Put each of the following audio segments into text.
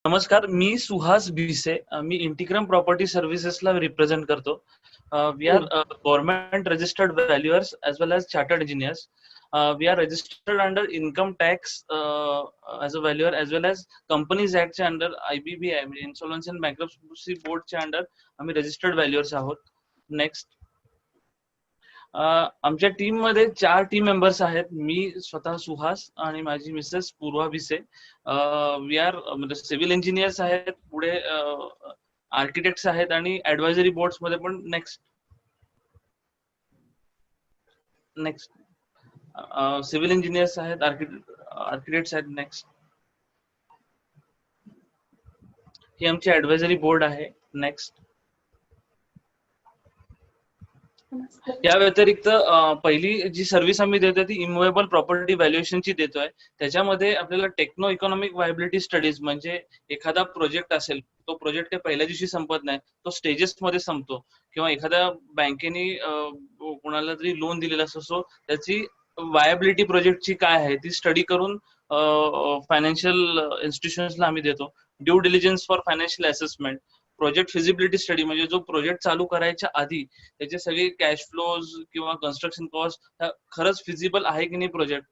नमस्कार, मी सुहास भिसे. मी इंटिग्रम प्रॉपर्टी सर्व्हिसेसला रिप्रेझेंट करतो. We are government registered valuers as well as chartered engineers. We are registered under income tax as a valuer as well as companies ऍक्टच्या under IBBI म्हणजे insolvency and bankruptcy बोर्डच्या under आम्ही registered valuers आहोत. Next, आमच्या team मध्ये 4 team members आहेत. मी स्वतः सुहास आणि माझी Mrs Purva Bhise. We are म्हणजे सिव्हिल इंजिनियर्स आहेत, पुढे आर्किटेक्ट्स आहेत आणि ऍडवायझरी बोर्ड्स मध्ये पण. नेक्स्ट नेक्स्ट सिव्हिल इंजिनियर्स आहेत, आर्किटेक्ट्स आहेत. नेक्स्ट, ही आमची ऍडवायझरी बोर्ड आहे. नेक्स्ट, या व्यतिरिक्त पहिली जी सर्व्हिस आम्ही देतोय ती इमूव्हेबल प्रॉपर्टी व्हॅल्युएशनची देतोय. त्याच्यामध्ये आपल्याला टेक्नो इकॉनॉमिक व्हायबिलिटी स्टडीज म्हणजे एखादा प्रोजेक्ट असेल, तो प्रोजेक्ट काही पहिल्या दिवशी संपत नाही, तो स्टेजेस मध्ये संपतो, किंवा एखाद्या बँकेने कोणाला तरी लोन दिलेला असतो, सो त्याची व्हायबिलिटी प्रोजेक्टची काय आहे ती स्टडी करून फायनान्शियल इन्स्टिट्यूशन्सला आम्ही देतो. Due diligence for financial assessment, project feasibility study म्हणजे जो प्रोजेक्ट चालू करायच्या आधी त्याचे सगळे कॅश फ्लोज किंवा कन्स्ट्रक्शन कॉस्ट खरंच फिजिबल आहे की नाही प्रोजेक्ट,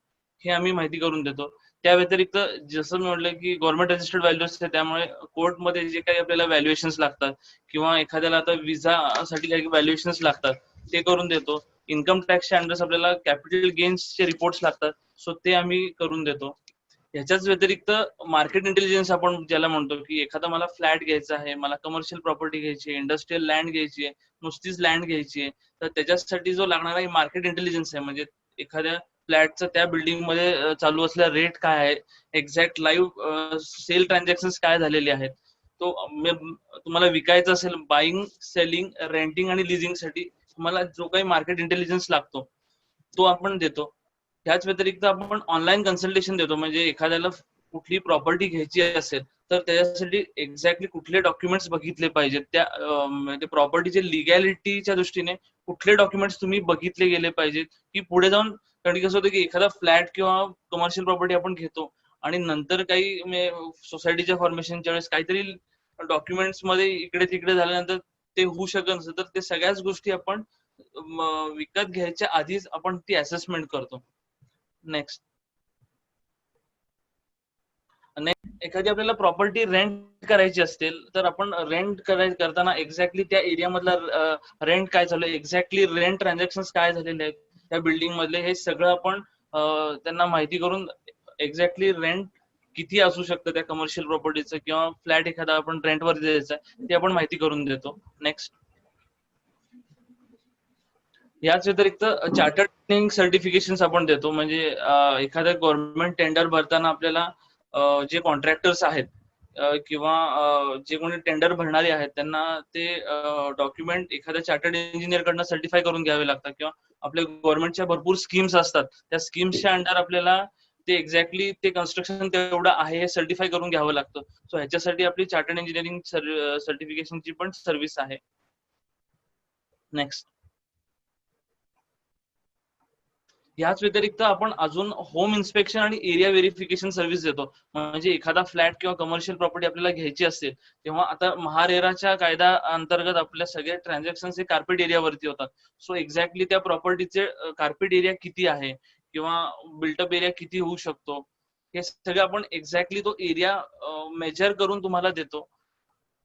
हे आम्ही माहिती करून देतो. त्या व्यतिरिक्त जसं मी म्हटलं की गव्हर्नमेंट रजिस्टर्ड व्हॅल्युअर्स आहे, त्यामुळे कोर्टमध्ये जे काही आपल्याला व्हॅल्युएशन्स लागतात किंवा एखाद्याला आता विजासाठी काही व्हॅल्युएशन्स लागतात ते करून देतो. इन्कम टॅक्सच्या अंडर्स आपल्याला कॅपिटल गेन्सचे रिपोर्ट्स लागतात, सो ते आम्ही करून देतो. ह्याच्याच व्यतिरिक्त मार्केट इंटेलिजन्स आपण ज्याला म्हणतो, की एखादा मला फ्लॅट घ्यायचा आहे, मला कमर्शियल प्रॉपर्टी घ्यायची आहे, इंडस्ट्रियल लँड घ्यायची आहे, नुसतीच लँड घ्यायची आहे, तर त्याच्यासाठी जो लागणारा मार्केट इंटेलिजन्स आहे, म्हणजे एखाद्या फ्लॅटचं त्या बिल्डिंग मध्ये चालू असलेला रेट काय आहे, एक्झॅक्ट लाईव्ह सेल ट्रान्झॅक्शन काय झालेले आहेत, तो तुम्हाला विकायचं असेल, बाईंग, सेलिंग, रेंटिंग आणि लिझिंग साठी तुम्हाला जो काही मार्केट इंटेलिजन्स लागतो तो आपण देतो. त्याच व्यतिरिक्त आपण ऑनलाईन कन्सल्टेशन देतो, म्हणजे एखाद्याला कुठली प्रॉपर्टी घ्यायची असेल तर त्याच्यासाठी एक्झॅक्टली कुठले डॉक्युमेंट्स बघितले पाहिजेत, त्या म्हणजे प्रॉपर्टीच्या लिगॅलिटीच्या दृष्टीने कुठले डॉक्युमेंट्स तुम्ही बघितले गेले पाहिजेत, की पुढे जाऊन. कारण कसं होतं की एखादा फ्लॅट किंवा कमर्शियल प्रॉपर्टी आपण घेतो आणि नंतर काही सोसायटीच्या फॉर्मेशनच्या वेळेस काहीतरी डॉक्युमेंट्स मध्ये इकडे तिकडे झाल्यानंतर ते होऊ शकत नसतं, तर ते सगळ्याच गोष्टी आपण विकत घ्यायच्या आधीच आपण ती असेसमेंट करतो. नेक्स्ट, एखादी आपल्याला प्रॉपर्टी रेंट करायची असेल तर आपण रेंट करताना एक्झॅक्टली त्या एरिया मधला रेंट काय चालू आहे, एक्झॅक्टली रेंट ट्रान्झॅक्शन काय झालेले आहेत त्या बिल्डिंग मधले, हे सगळं आपण त्यांना माहिती करून एक्झॅक्टली रेंट किती असू शकतं त्या कमर्शियल प्रॉपर्टीचं, किंवा फ्लॅट एखादा आपण रेंटवर द्यायचा ते आपण माहिती करून देतो. नेक्स्ट, याच व्यतिरिक्त चार्टर्ड सर्टिफिकेशन आपण देतो, म्हणजे एखाद्या गव्हर्नमेंट टेंडर भरताना आपल्याला जे कॉन्ट्रॅक्टर्स आहेत किंवा जे कोणी टेंडर भरणारे आहेत त्यांना ते डॉक्युमेंट एखाद्या चार्टर्ड इंजिनियर कडनं सर्टिफाय करून घ्यावे लागतात, किंवा आपल्या गव्हर्नमेंटच्या भरपूर स्कीम्स असतात, त्या स्कीम्सच्या अंडर आपल्याला ते एक्झॅक्टली ते कन्स्ट्रक्शन तेवढं आहे हे सर्टिफाय करून घ्यावं लागतं. सो ह्याच्यासाठी आपली चार्टर्ड इंजिनिअरिंग सर्टिफिकेशनची पण सर्व्हिस आहे. नेक्स्ट, याच व्यतिरिक्त आपण अजून होम इन्स्पेक्शन आणि एरिया व्हेरिफिकेशन सर्व्हिस देतो. म्हणजे एखादा फ्लॅट किंवा कमर्शियल प्रॉपर्टी आपल्याला घ्यायची असेल तेव्हा आता महारेराच्या कायदा अंतर्गत आपल्या सगळे ट्रान्झॅक्शन हे कार्पेट एरियावरती होतात. सो एक्झॅक्टली त्या प्रॉपर्टीचे कार्पेट एरिया किती आहे किंवा बिल्टअप एरिया किती होऊ शकतो, हे सगळं आपण एक्झॅक्टली तो एरिया मेजर करून तुम्हाला देतो.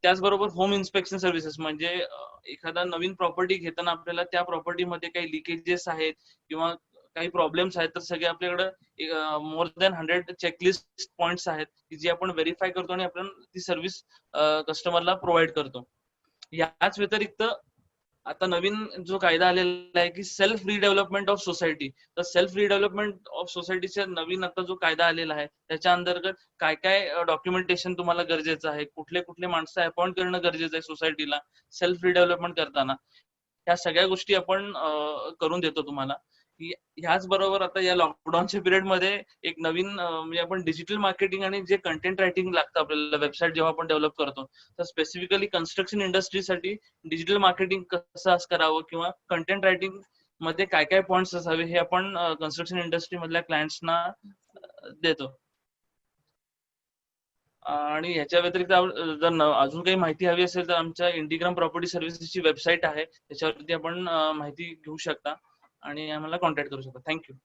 त्याचबरोबर होम इन्स्पेक्शन सर्व्हिसेस म्हणजे एखादा नवीन प्रॉपर्टी घेताना आपल्याला त्या प्रॉपर्टीमध्ये काही लिकेजेस आहेत किंवा काही प्रॉब्लेम्स आहेत तर सगळे आपल्याकडे मोर दॅन 100 चेकलिस्ट पॉइंट्स आहेत की जे आपण व्हेरीफाय करतो आणि आपण ती सर्व्हिस कस्टमरला प्रोव्हाइड करतो. याच व्यतिरिक्त आता नवीन जो कायदा आलेला आहे की सेल्फ रिडेव्हलपमेंट ऑफ सोसायटी, तर सेल्फ रिडेव्हलपमेंट ऑफ सोसायटीचा नवीन आता जो कायदा आलेला आहे त्याच्या अंतर्गत काय काय डॉक्युमेंटेशन तुम्हाला गरजेचं आहे, कुठले कुठले माणसं अपॉइंट करणं गरजेचं आहे सोसायटीला सेल्फ रिडेव्हलपमेंट करताना, ह्या सगळ्या गोष्टी आपण करून देतो तुम्हाला. ह्याच बरोबर आता या लॉकडाऊनच्या पिरियड मध्ये एक नवीन म्हणजे आपण डिजिटल मार्केटिंग आणि जे कंटेंट रायटिंग लागतं आपल्याला वेबसाईट जेव्हा आपण डेव्हलप करतो, तर स्पेसिफिकली कन्स्ट्रक्शन इंडस्ट्रीसाठी डिजिटल मार्केटिंग कसं करावं किंवा कंटेंट रायटिंग मध्ये काय काय पॉइंट्स असावे हे आपण कन्स्ट्रक्शन इंडस्ट्री मधल्या क्लायंट्सना देतो. आणि ह्याच्या व्यतिरिक्त जर अजून काही माहिती हवी असेल तर आमच्या इंडिग्राम प्रॉपर्टी सर्व्हिसेसची वेबसाईट आहे, त्याच्यावरती आपण माहिती घेऊ शकता आणि आम्हाला कॉन्टॅक्ट करू शकता. थँक्यू.